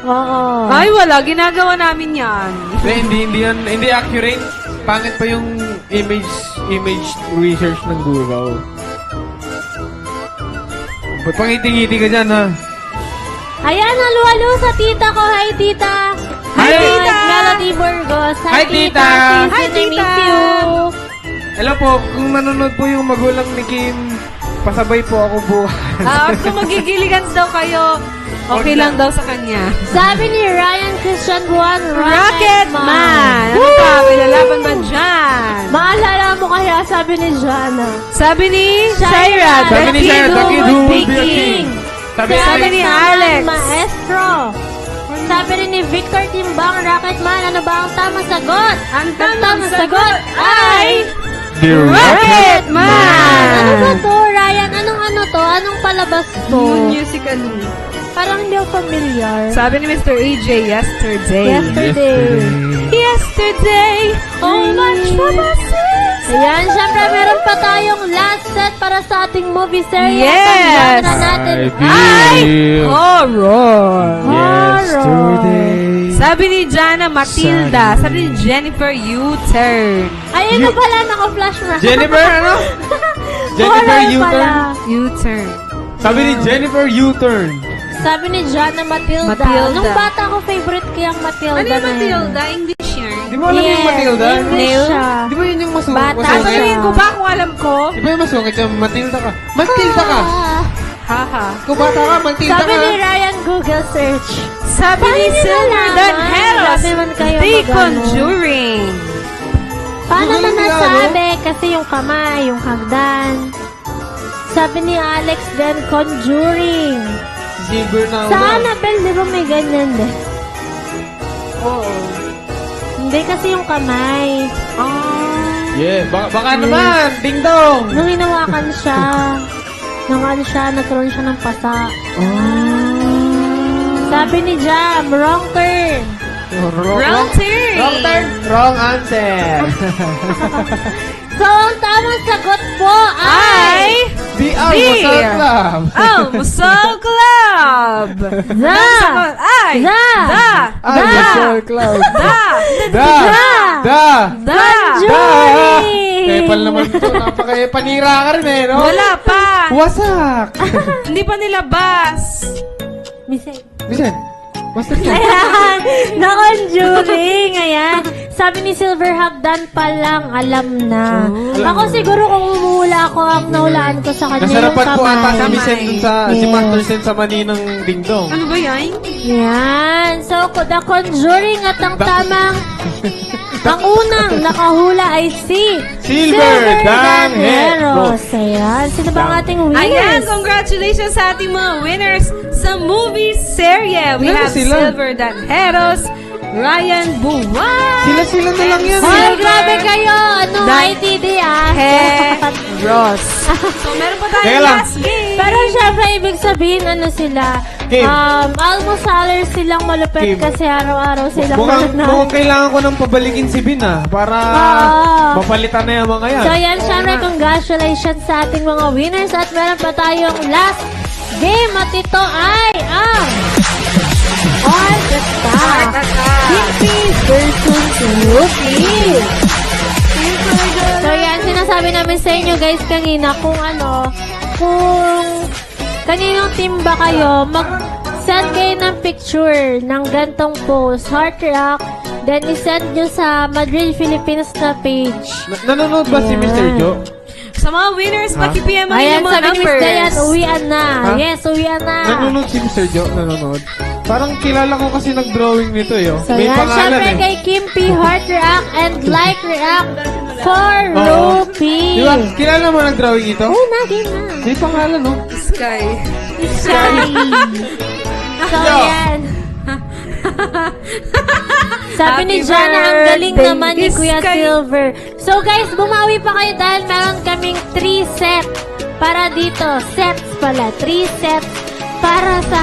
Oo. Ay, wala. Ginagawa namin yan. Hindi accurate. Pangit pa yung image research ng Google. Ba't pangiti-ngiti ka dyan, ha? Ayan, halo-halo sa tita ko. Hi, tita. Hi, tita. Melody Burgos. Hi, tita. Hi, Nice to meet tita. you. Hello po, kung nanonood po yung magulang ni Kim, pasabay po ako bukas. At kung magigiligan daw kayo, okay lang daw sa kanya. Sabi ni Ryan Christian Juan, Rocket Man! Ano pa? May lalaban ba dyan? Maalala mo kaya, sabi ni Jana. Sabi ni Shaira, Sabi ni Shaira, the kid who will be a king. king. Sabi ni Sabi Alex. Maestro. Sabi rin ni Victor Timbang, Rocketman, ano ba ang tamang sagot? Ang tamang sagot ay The Rocket Man! Ano ba to, Ryan? Anong ano to? Anong palabas to? Musical. Parang hindi ako familiar. Sabi ni Mr. AJ, yesterday. Yesterday, all my troubles is Ayan, syempre meron pa tayong last set para sa ating movie series. Yes! Ang genre natin ay horror. Horror. Sabi ni Jana, Matilda. Sabi ni Jennifer, U-turn. Ayun na pala, naka-flash na. Jennifer, ano? Jennifer Horror U-turn? pala. U-turn. Sabi ni Jennifer U-turn. Sabi ni Jana, Matilda. Matilda. Nung bata ko, favorite ko yung Matilda Ano yung na yun. Matilda? English yarn. Di mo alam yung Yes, Matilda? English siya. Di ba yun yung Bata masungit? Sasabihin ko ba kung alam ko? Di ba yung masungit yung Matilda ka? Matilda ka! Ah. Haha. Kung bata ka, Matilda Sabi ka! ni Ryan, Google search. Sabi ni Paano Silver nalaman? Dan Heros, Sabi man kayo The mag-ano. Conjuring. Paano Google man nila, nasabi? Kasi yung kamay, yung hagdan. Sabi ni Alex din, Conjuring. Silver na Sa Annabelle, di ba may ganyan din? Oo. Hindi kasi yung kamay. Yeah, baka naman! Ding dong! Nung hinawakan siya, nagkaroon siya ng pasa. Sabi ni Jam, wrong turn. Wrong turn. Wrong turn! Wrong answer! So, ang tamang sagot po ay... Di Almusal Club! Oh, Musol Club. The! Ay! The! Almusal Club! Da! Da! Conjuring! Epal naman to. Napaka-panira ka rin eh, no? Wala pa. Wasak! Hindi pa nilabas. Misay. Bisan, basta ka. Ayan, na-conjuring, ayan. Sabi ni Silver Hagdan pa lang, alam na. Ako siguro kung umuhula ako, ang naulaan ko sa kanya yung Nasarapan po ata si kamay. Misen dun sa, si Master Sen sa maninang dingdong. Ano ba yan? Yan. So, The Conjuring at ang tamang, ang unang nakahula ay si Silver Dan Heros. Ayan. Sino ba ang ating Ayan, winners? congratulations sa ating mga winners sa movie serye. We Ilan have sila? Silver Dan Heros, Ryan Buwan, Sila na lang yan. Hoy, grabe kayo. Ano, Dan- ITD ah. Ross. So, meron pa Teka tayong lang. last game. Pero syempre, ibig sabihin, ano sila, Kim. Almosalers silang malupit Kim. kasi araw-araw silang Mukhang mananalo. kailangan ko nang pabalikin si Bin para mapalitan na yung mga yan. So yan, syempre, congratulations sa ating mga winners at meron pa tayong last game at ito ay ang Heart Attack. Kimpi versus Ruby. So yan, sinasabi namin sa inyo guys kanina kung kaninong team ba kayo, mag-send kayo ng picture ng gantong post, Heart React, then isend nyo sa Madrid, Philippines na page. Nanonood ba si Mr. Joe? Sa mga winners, paki-PM ang Ayan, inyong mga sabi ni Miss numbers. Dayan, uwian na. Ha? Yes, uwian na. Nanonood si Mr. Joe? Nanonood? Parang kilala ko kasi nag-drawing nito eh. So May yan, pangalan syempre eh. kay Kimpi, Heart React, and Like React for Oo. Ruby. Di ba? Kilala mo nag-drawing ito? Oh, naging na. May pangalan no? Sky. Sorry. So yan. Sabi ni Happy Jana, ang galing birthday, naman ni Miss Kuya Sky. Silver. So guys, bumawi pa kayo dahil meron kaming 3 sets para dito. Sets pala. 3 sets para sa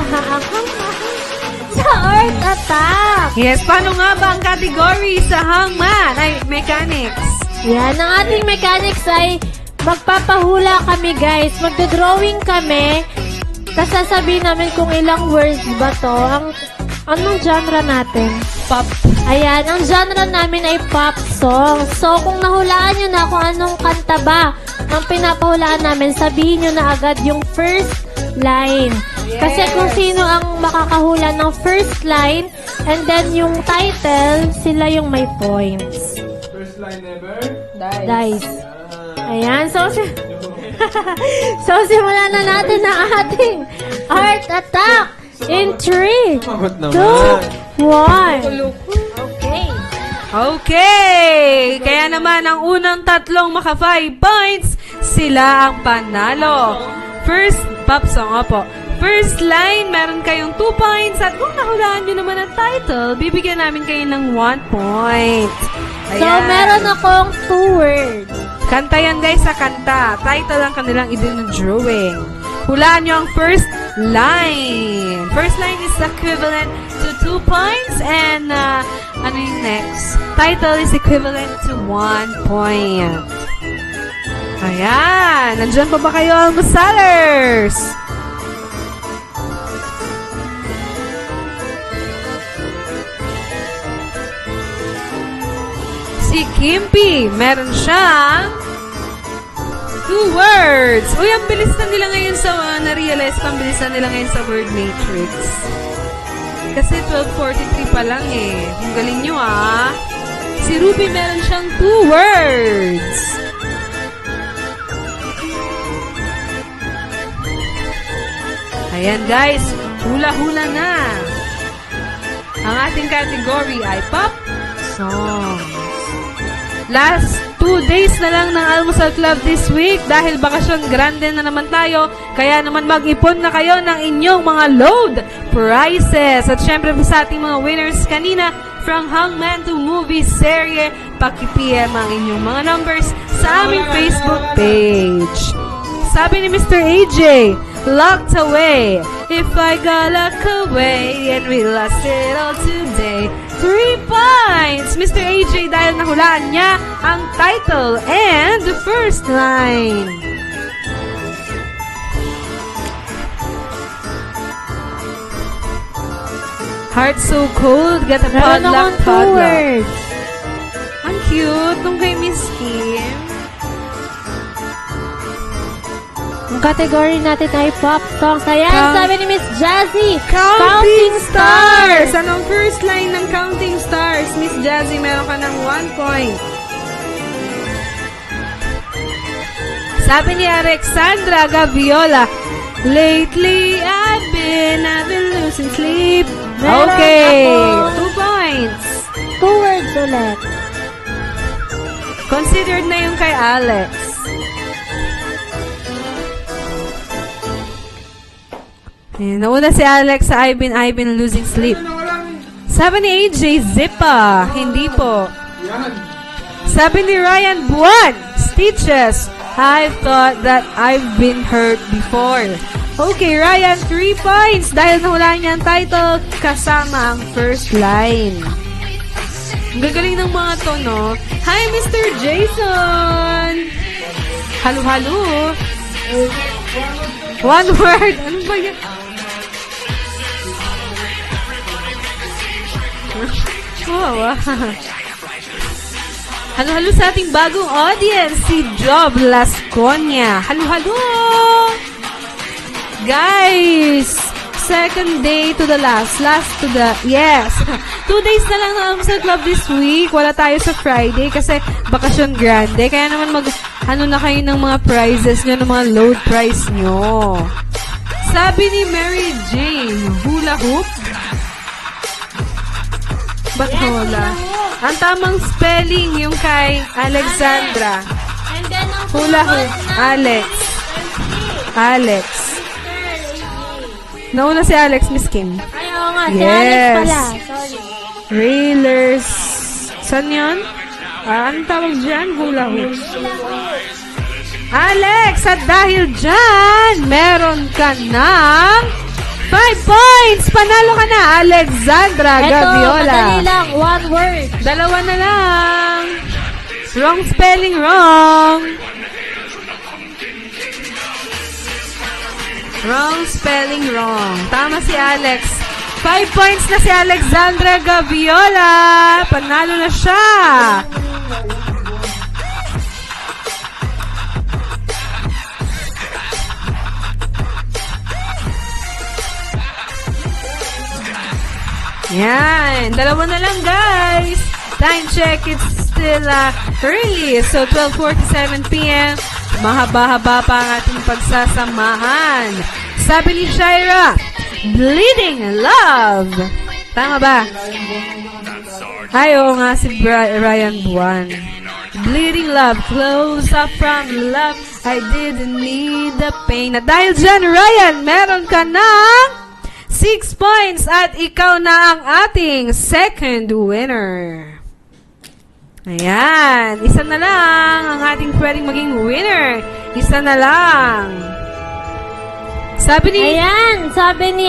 sa Art Attack. Yes, paano nga ba ang category sa hangman? Ay, mechanics. Yan, ang ating mechanics ay magpapahula kami guys. Magdodrawing kami. Tapos sasabihin namin kung ilang words ba to. Anong genre natin? Pop. Ayan, ang genre namin ay pop song. So, kung nahulaan nyo na kung anong kanta ba ang pinapahulaan namin, sabihin nyo na agad yung first line. Kasi kung sino ang makakahula ng first line and then yung title, sila yung may points. First line ever? Dice. Ayan, so so simulan na natin ang ating Art Attack in 3, 2, 1. Mabot naman. Okay. Okay! Kaya naman, ang unang tatlong maka 5 points, sila ang panalo. First, pop song, opo. First line, meron kayong 2 points. At kung nahulaan nyo naman ang title, bibigyan namin kayo ng 1 point. So, meron akong 2 words. Kanta yan guys sa kanta. Title ang kanilang idinodrawing. Hulaan nyo ang first line. First line is equivalent to 2 points. And ano yung next? Title is equivalent to 1 point. Ayan. Nandyan pa ba kayo, almosalers? Si Kimpi, meron siyang 2 words. Uy, ang bilis na nila ngayon sa, na-realize pa, ang bilis na nila ngayon sa word matrix. Kasi 12:43 pa lang eh. Ang galing nyo ah. Si Ruby meron siyang 2 words. Ayan guys, hula-hula na. Ang ating category ay pop songs. Last 2 days na lang ng Almusal Club this week dahil bakasyon grande na naman tayo. Kaya naman mag-ipon na kayo ng inyong mga load prizes. At syempre sa ating mga winners kanina, from Hangman to Movie Serye, paki-PM ang inyong mga numbers sa aming Facebook page. Sabi ni Mr. AJ, locked away. If I got locked away and we lost it all today. 3 points! Mr. AJ dahil nahulaan niya ang title and the first line. Heart so cold, get a Meron padlock, akong 2 padlock. words. Ang cute nung kay Miss Kim. Ang category natin ay pop songs. Ayan, sabi ni Miss Jazzy, Counting Stars! Anong first line ng Counting Stars? Miss Jazzy, meron ka ng 1 point. Sabi ni Alexandra Gaviola, lately I've been losing sleep. Meron Okay, ako. 2 points. 2 words ulit. Considered na yung kay Alex. Ayan, nauna si Alex sa I've been losing sleep. Sabi ni AJ, Zipa. Hindi po. Sabi ni Ryan Buwan, Stitches. I thought that I've been hurt before. Okay, Ryan, 3 points dahil nahulaan niya ang title kasama ang first line. Ang gagaling ng mga to, no? Hi, Mr. Jason! Halo-halo! One word! Ano ba yan? Wow, halo-halo sa ating bagong audience, si Job Lasconia. Halo-halo! Guys! Second day to the last to the, yes. 2 days na lang ng Almusal Club this week. Wala tayo sa Friday kasi bakasyon grande. Kaya naman ano na kayo ng mga prizes nyo, ng mga load price nyo. Sabi ni Mary Jane, hula hoop? Ba't hula? Ang tamang spelling yung kay Alexandra. And then, ang Hula hoop. Alex. Alex. Nauna si Alex, Miss Kim. Ay, oo nga. Si Yes. Alex pala. Sorry. Railers. Saan yun? Anong tawag dyan? Hula hoop. Alex, at dahil dyan, meron ka ng 5 points! Panalo ka na, Alexandra Ito, Gaviola. madali lang. One word. Dalawa na lang. Wrong spelling, wrong. Wrong spelling, wrong. Tama si Alex. 5 points na si Alexandra Gaviola. Panalo na siya. Yan. Dalawa na lang, guys. Time check. It's still early. So, 12:47 p.m. Mahaba-haba pa ang ating pagsasamahan. Sabi ni Shaira, Bleeding Love. Tama ba? Ay, oo nga, si Ryan Buwan. Bleeding Love, close up from love. I didn't need the pain. At dahil dyan, Ryan, meron ka ng 6 points at ikaw na ang ating second winner. Ayan. Isa na lang ang ating pwedeng maging winner. Isa na lang. Sabi ni Ayan, sabi ni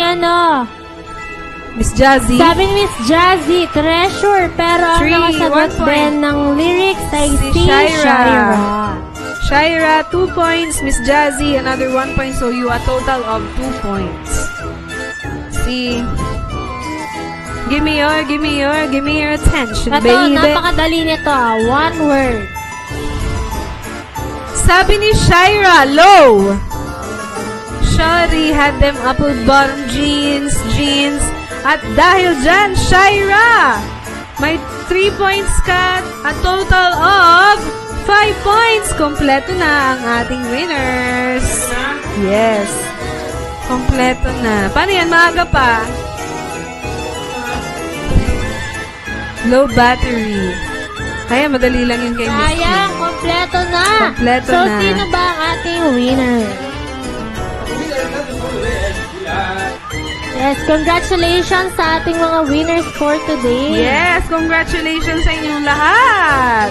Miss Jazzy. Sabi ni Miss Jazzy, treasure, pero ang 3, nakasagot 1 point. din ng lyrics ay Si si Shaira. Shaira. Shaira, 2 points. Miss Jazzy, another 1 point. So, you a total of 2 points. See? Give me your attention, Ito, baby. napakadali nito. One word. Sabi ni Shaira, low. Shawty had them apple bottom jeans. At dahil dyan, Shaira, may 3 points ka. A total of 5 points. Kompleto na ang ating winners. Yes. Kompleto na. Paano yan? Maaga pa. Low battery. Kaya madali lang yun kay Miss Kim. Sayang, kompleto na. Kompleto so, na. sino ba ang ating winner? Yes, congratulations sa ating mga winners for today. Yes, congratulations sa inyong lahat.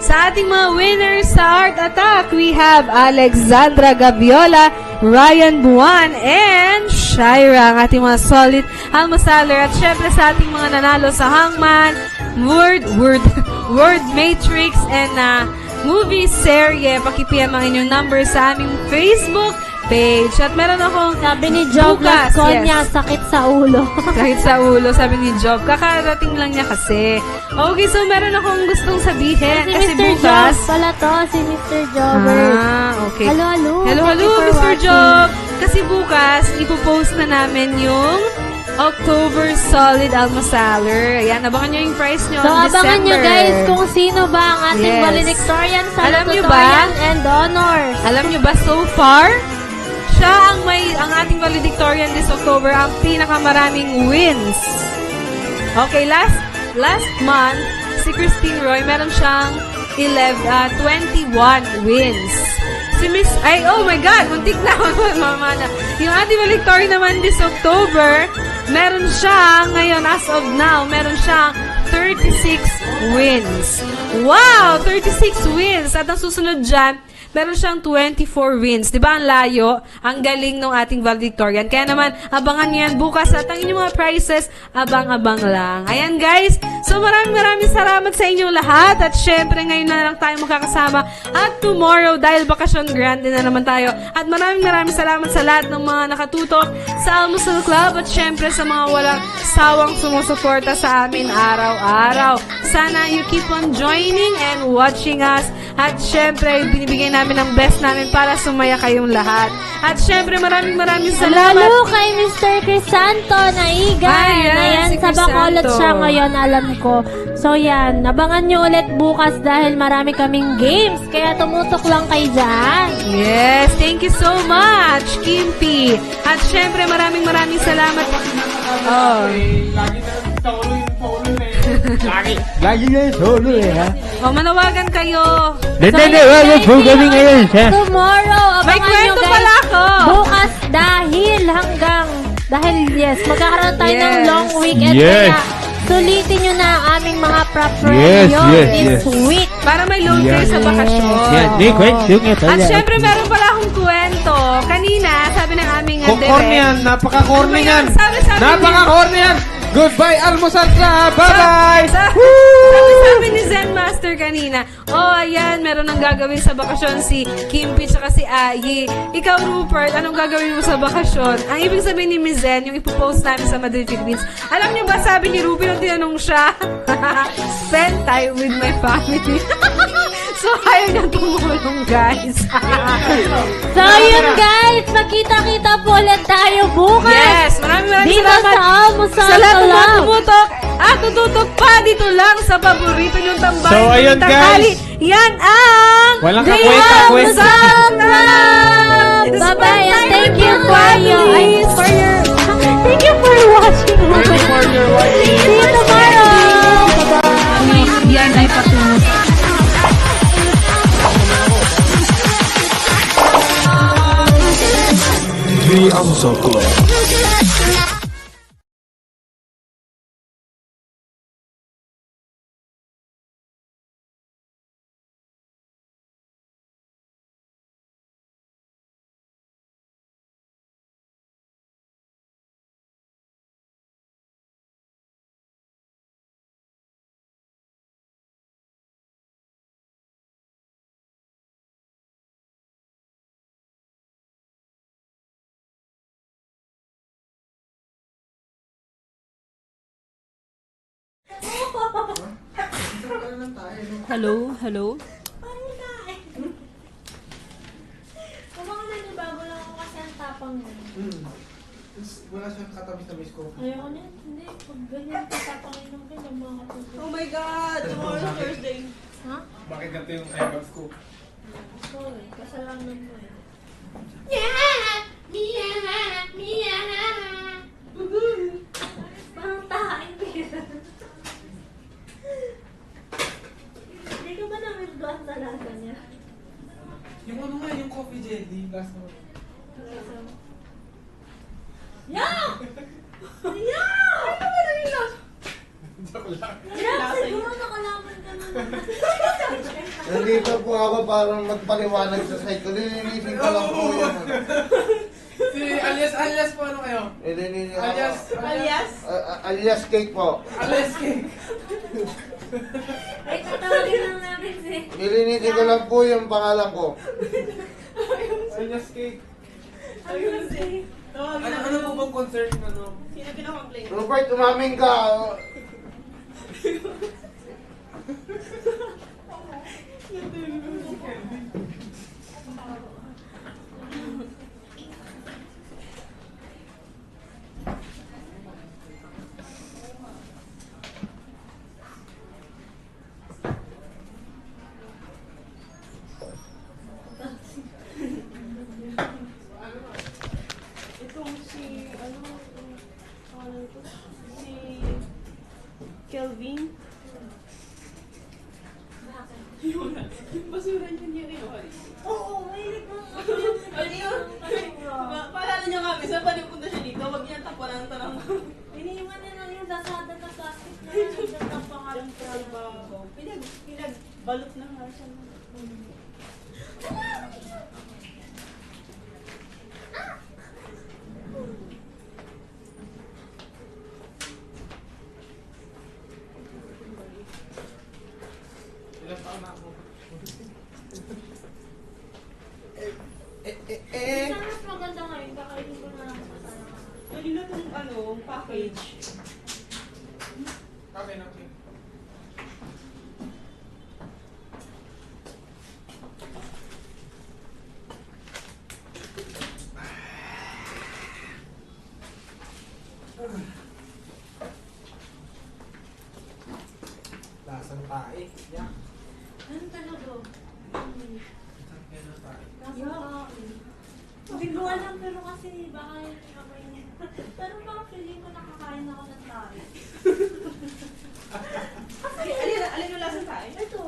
Sa ating mga winners sa Art Attack, we have Alexandra Gaviola, Ryan Buwan, and Shaira, ang ating mga solid almosaler. At syempre sa ating mga nanalo sa Hangman, Word Matrix, and movie serye. Paki-PM ang inyong number sa aming Facebook page. At meron akong Sabi ni Job bukas, Lasconia, yes. sakit sa ulo. Kahit sa ulo, sabi ni Job. Kakarating lang niya kasi. Okay, so meron akong gustong sabihin. Si Kasi Mr. bukas... Job pala to, si Mr. Jobber. okay. Hello, Hello, Thank you for Mr. watching. Job. Kasi bukas, ipopost na namin yung October Solid Almosaler. Ayan, abangan nyo yung price nyo So, on abangan nyo December. guys kung sino ba ang ating Yes. valedictorian sa Alam nyo ba? Salutatorian and Honors. Alam nyo ba, so far, siya ang ating valedictorian this October, ang pinakamaraming wins. Okay, last month, si Christine Roy, meron siyang 21 wins. Si Miss, oh my God, muntik na, mama na. Yung ating valedictorian naman this October, meron siya, ngayon, as of now, meron siyang 36 wins. Wow! 36 wins! At ang susunod dyan, meron siyang 24 wins. Di ba ang layo? Ang galing ng ating valedictorian. Kaya naman, abangan niyo yan bukas at ang inyong mga prizes, abang-abang lang. Ayan guys, so maraming salamat sa inyong lahat at syempre ngayon na lang tayo makakasama at tomorrow dahil bakasyon grande na naman tayo. At maraming salamat sa lahat ng mga nakatutok sa Almusal Club at syempre sa mga walang sawang sumusuporta sa amin araw-araw. Sana you keep on joining and watching us. At syempre, binibigay namin ang best namin para sumaya kayong lahat. At syempre, maraming salamat. Lalo kay Mr. Crisanto na Igan. Ayan, si sa Bacolod Crisanto. siya ngayon, alam ko. So yan, abangan nyo ulit bukas dahil marami kaming games. Kaya tumutok lang kayo dyan. Yes, thank you so much, Kimpi. At syempre, maraming salamat. Oh. Lagi na lang solo yung polo na eh. Lagi na yung solo eh, ha? Oh, manawagan kayo. Hindi, wala po kami ngayon, ha? Tomorrow, May abangan nyo kwento guys. pala ako. Bukas dahil yes, magkakaroon tayo ng Yes. long weekend. Yes. Kaya sulitin nyo na ang aming mga Yes, preparations yes, this yes. week. Para may load kayo sa bakasyon. Yan, may kwento nga pala. At syempre, meron pala akong kwento. Kanina, sabi ng aming Corny yan, napaka-corny yan. Sabi Napaka-corny yan. Goodbye, Almusal Club. Bye-bye. Sabi ni Zen Master kanina, ayan, meron nang gagawin sa bakasyon si Kimpi tsaka si Ayi. Ikaw, Rupert, anong gagawin mo sa bakasyon? Ang ibig sabihin ni Miss Zen, yung ipopost namin sa Madrid, Philippines. Alam niyo ba, sabi ni Ruby nung tinanong siya, spend time with my family. So, ayaw niya tumulong, guys. So yun guys, magkita-kita po ulit tayo bukas. Yes, maraming Dito salamat. sa Almusal Sa lahat ng mga Club. tumutok at tututok pa dito lang sa paborito niyong tambayan. So, ayun, tuwing tanghali. Yan ang Walang The kakwenta-kwenta. Almusal Club! Bye-bye and thank you Spend for time your with thank you for watching. See you tomorrow. Yan ay patungo. The Almusal Club. Hello? Kumakan na bago lang ako kasi ang tapang mo. Wala siyang katamis-tamis ko. Ayoko na, hindi. Pag ganyan tatapangin ng kayo, mga katulog. Oh my God! Tomorrow Thursday. Ha? Bakit ganito yung eyebags ko? Sorry, kasalanan mo eh. Parang tahain ko yun. Hindi ka ba na-weirdoan sa lasa niya? Yung ano nga, yung coffee jelly. Last one. Yeah! Yeah! Ano ba na yung lasa? Yeah, siguro nakalaman ka na naman. Nandito po ako parang magpaliwanag sa cycle. Lilinisin ko lang po yan. Si alias po ano kayo? Lilinisin ko. Alias Alias cake po. cake. Ay, tatawagin lang namin si... Lilinisin ko lang po yung pangalan ko. Alias cake. Ayun si... Ano po bang concert ano? Rupert, umaming ka. Itong si, si Kelvin. Basura niya niya rin. Oo, mahilig mo. Ano yun? Paalala niyo kami, saan pa punta siya dito? Huwag niya tapunan ng tanong. Iniiwan na lang yung dasada na plastic na yan. Hanggang ang pangalang Pinagbalot na nga siya. Kakainin ko na lang sa sana. Lagi na itong ano, package. Okay, okay. Lasang tae. Yeah. Ano talaga? Lasang tae. Hindi ko alam, pero kasi baka yung kamay niya. Pero parang feeling ko nakakain ako ng tayo. Alin yung lasang tayo? Ito,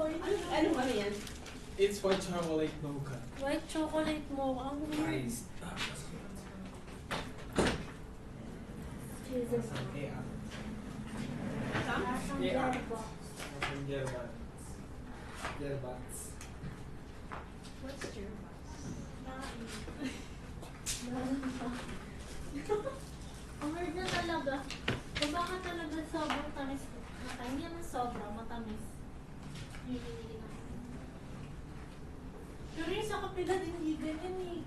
Ano yan? It's white chocolate mocha. white chocolate mo. Ang weird. Nice. Jesus. Yeah. Lasang Yeah. Starbucks. Lasang Gerbats. Gerbats. What's your Ang weird na talaga. O baka talaga sobrang tamis ko. Hindi naman sobra, matamis. Hindi na. Pero yung sa kapila din, hindi ganyan eh.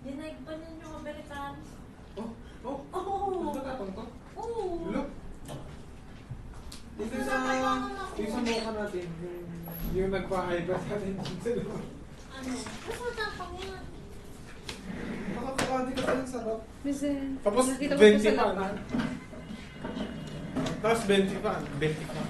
Dinaig pa niya yung Americanos. Oh, oh. Oo! Ano ka to? Oo! Look. Dito sa mocha natin, yung nagpa-hyper sa atin sa loob. Ano? Mas matapang yan. Nakakakadi kasi ang sarap. Minsan, Tapos nakita ko 20 po sa pa laptop. na. Tapos 20 pa. 20 pa.